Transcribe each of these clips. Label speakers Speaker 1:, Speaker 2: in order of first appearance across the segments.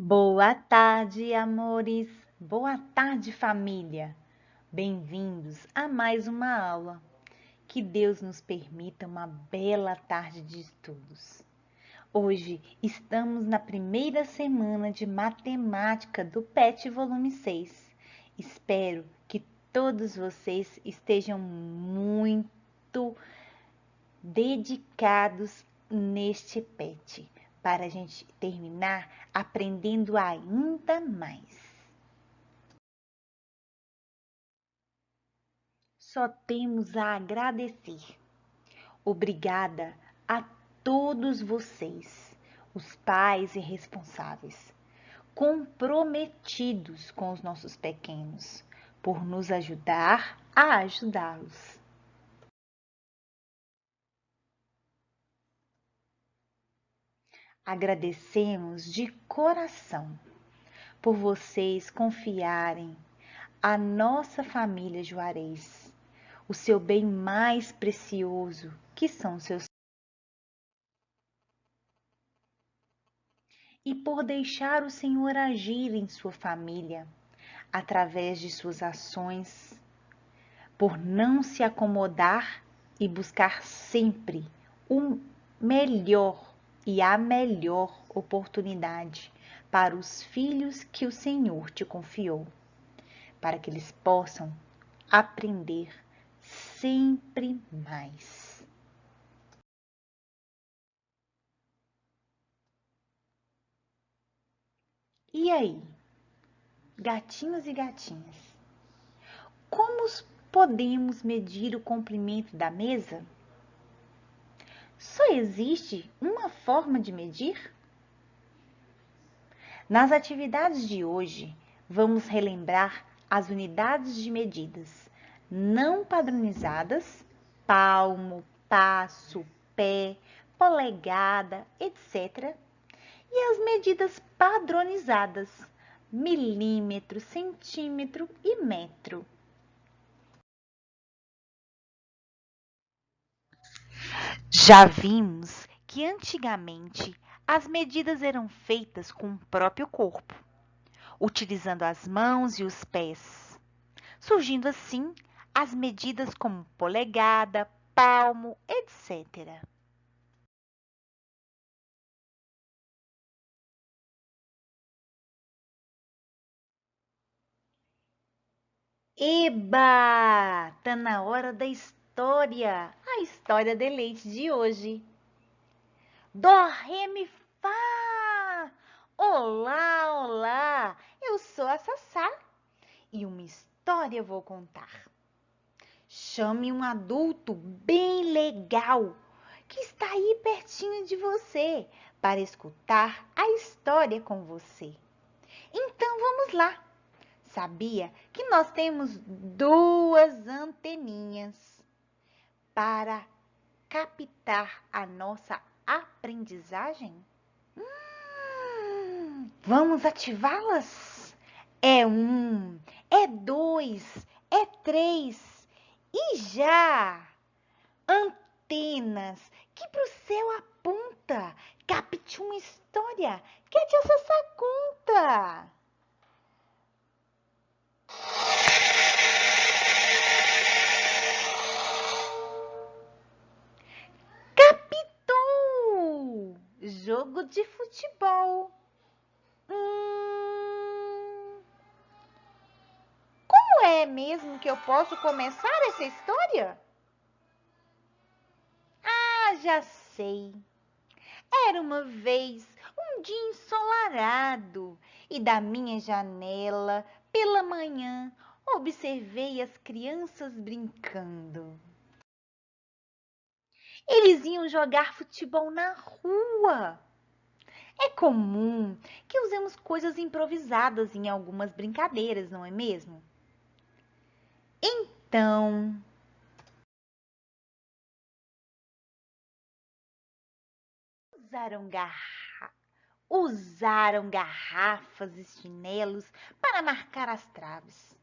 Speaker 1: Boa tarde, amores. Boa tarde, família. Bem-vindos a mais uma aula. Que Deus nos permita uma bela tarde de estudos. Hoje estamos na primeira semana de matemática do PET volume 6. Espero que todos vocês estejam muito dedicados neste PET, para a gente terminar aprendendo ainda mais. Só temos a agradecer. Obrigada a todos vocês, os pais e responsáveis, comprometidos com os nossos pequenos, por nos ajudar a ajudá-los. Agradecemos de coração por vocês confiarem à nossa família Juarez o seu bem mais precioso, que são seus e por deixar o Senhor agir em sua família através de suas ações, por não se acomodar e buscar sempre o melhor e a melhor oportunidade para os filhos que o Senhor te confiou, para que eles possam aprender sempre mais. E aí, gatinhos e gatinhas, como podemos medir o comprimento da mesa? Só existe uma forma de medir? Nas atividades de hoje, vamos relembrar as unidades de medidas não padronizadas, palmo, passo, pé, polegada, etc. E as medidas padronizadas, milímetro, centímetro e metro. Já vimos que antigamente as medidas eram feitas com o próprio corpo, utilizando as mãos e os pés, surgindo assim as medidas como polegada, palmo, etc. Eba! Tá na hora da história! A história de leite de hoje. Dó, ré, mi, fá! Olá, olá! Eu sou a Sassá e uma história eu vou contar. Chame um adulto bem legal que está aí pertinho de você para escutar a história com você. Então vamos lá! Sabia que nós temos duas anteninhas para captar a nossa aprendizagem? Vamos ativá-las? É um, é dois, é três e já! Antenas que pro céu aponta. Capte uma história que a tia Sassá conta. Capitou! Jogo de futebol. Como é mesmo que eu posso começar essa história? Ah, já sei. Era uma vez um dia ensolarado e da minha janela, pela manhã, observei as crianças brincando. Eles iam jogar futebol na rua. É comum que usemos coisas improvisadas em algumas brincadeiras, não é mesmo? Então, usaram garra usaram garrafas e chinelos para marcar as traves.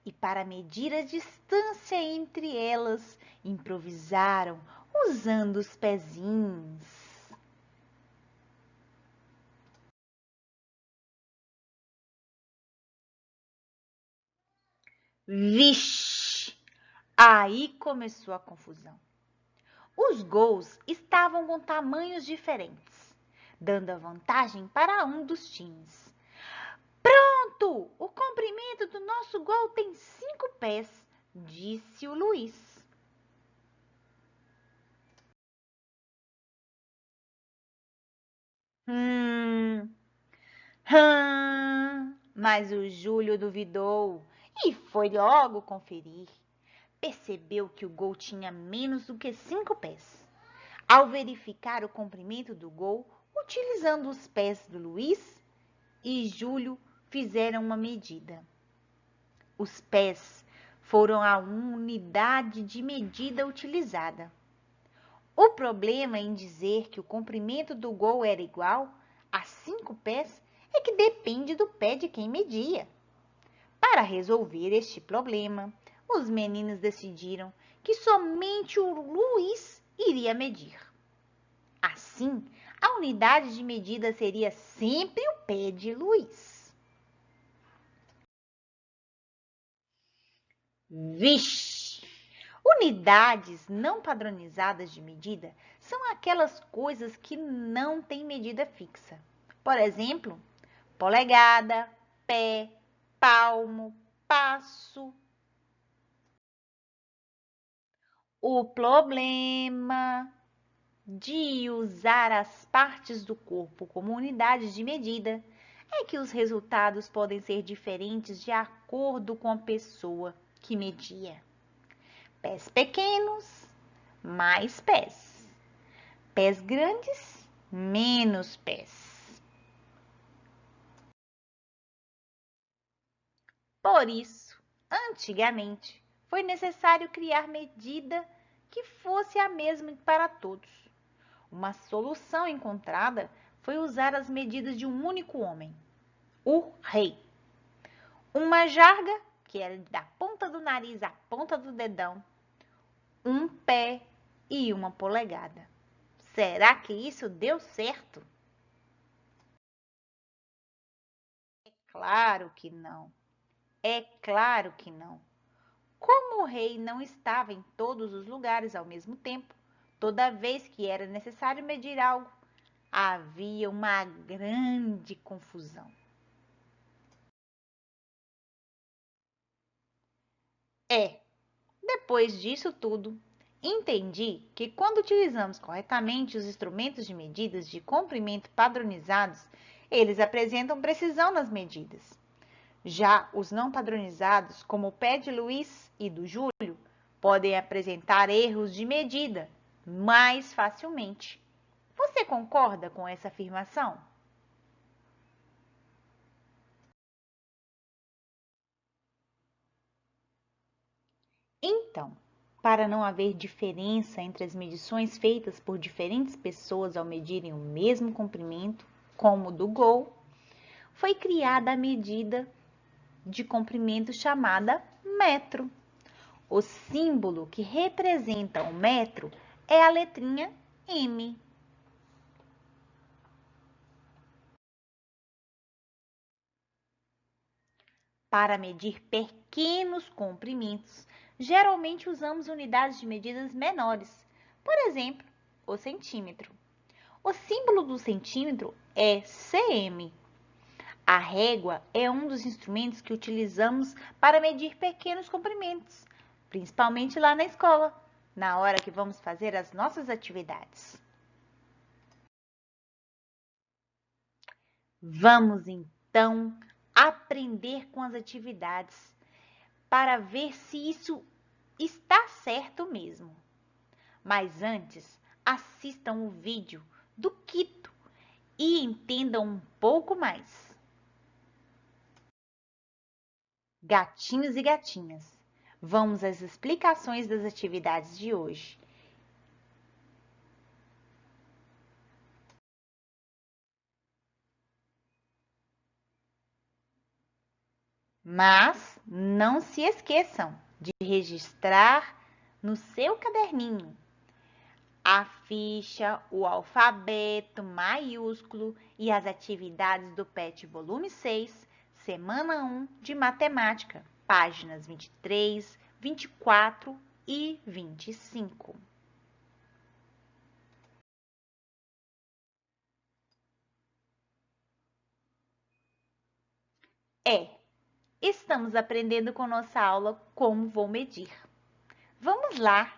Speaker 1: E para medir a distância entre elas, improvisaram usando os pezinhos. Vixe! Aí começou a confusão. Os gols estavam com tamanhos diferentes, dando a vantagem para um dos times. Pronto! O comprimento do nosso gol tem 5 pés, disse o Luiz. Hum, mas o Júlio duvidou e foi logo conferir. Percebeu que o gol tinha menos do que 5 pés. Ao verificar o comprimento do gol, utilizando os pés do Luiz e Júlio fizeram uma medida. Os pés foram a unidade de medida utilizada. O problema em dizer que o comprimento do gol era igual a 5 pés é que depende do pé de quem media. Para resolver este problema, os meninos decidiram que somente o Luiz iria medir. Assim, a unidade de medida seria sempre o pé de Luiz. Vixe! Unidades não padronizadas de medida são aquelas coisas que não têm medida fixa. Por exemplo, polegada, pé, palmo, passo. O problema de usar as partes do corpo como unidades de medida é que os resultados podem ser diferentes de acordo com a pessoa que media. Pés pequenos, mais pés. Pés grandes, menos pés. Por isso, antigamente, foi necessário criar medida que fosse a mesma para todos. Uma solução encontrada foi usar as medidas de um único homem, o rei. Uma jarga, que era da ponta do nariz à ponta do dedão, um pé e uma polegada. Será que isso deu certo? Claro que não. É claro que não. Como o rei não estava em todos os lugares ao mesmo tempo, toda vez que era necessário medir algo, havia uma grande confusão. Depois disso tudo, entendi que quando utilizamos corretamente os instrumentos de medidas de comprimento padronizados, eles apresentam precisão nas medidas. Já os não padronizados, como o pé de Luiz e do Júlio, podem apresentar erros de medida mais facilmente. Você concorda com essa afirmação? Então, para não haver diferença entre as medições feitas por diferentes pessoas ao medirem o mesmo comprimento, como o do gol, foi criada a medida de comprimento chamada metro. O símbolo que representa o metro é a letrinha M. Para medir pequenos comprimentos, geralmente usamos unidades de medidas menores, por exemplo, o centímetro. O símbolo do centímetro é cm. A régua é um dos instrumentos que utilizamos para medir pequenos comprimentos, principalmente lá na escola, na hora que vamos fazer as nossas atividades. Vamos então aprender com as atividades para ver se isso está certo mesmo. Mas antes, assistam o vídeo do Quito e entendam um pouco mais. Gatinhos e gatinhas, vamos às explicações das atividades de hoje. Mas não se esqueçam de registrar no seu caderninho a ficha, o alfabeto maiúsculo e as atividades do PET volume 6, semana 1 de matemática. páginas 23, 24 e 25. Estamos aprendendo com nossa aula Como Vou Medir. Vamos lá!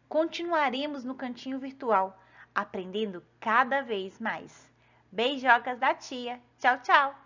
Speaker 1: Continuaremos no cantinho virtual, aprendendo cada vez mais. Beijocas da tia! Tchau, tchau!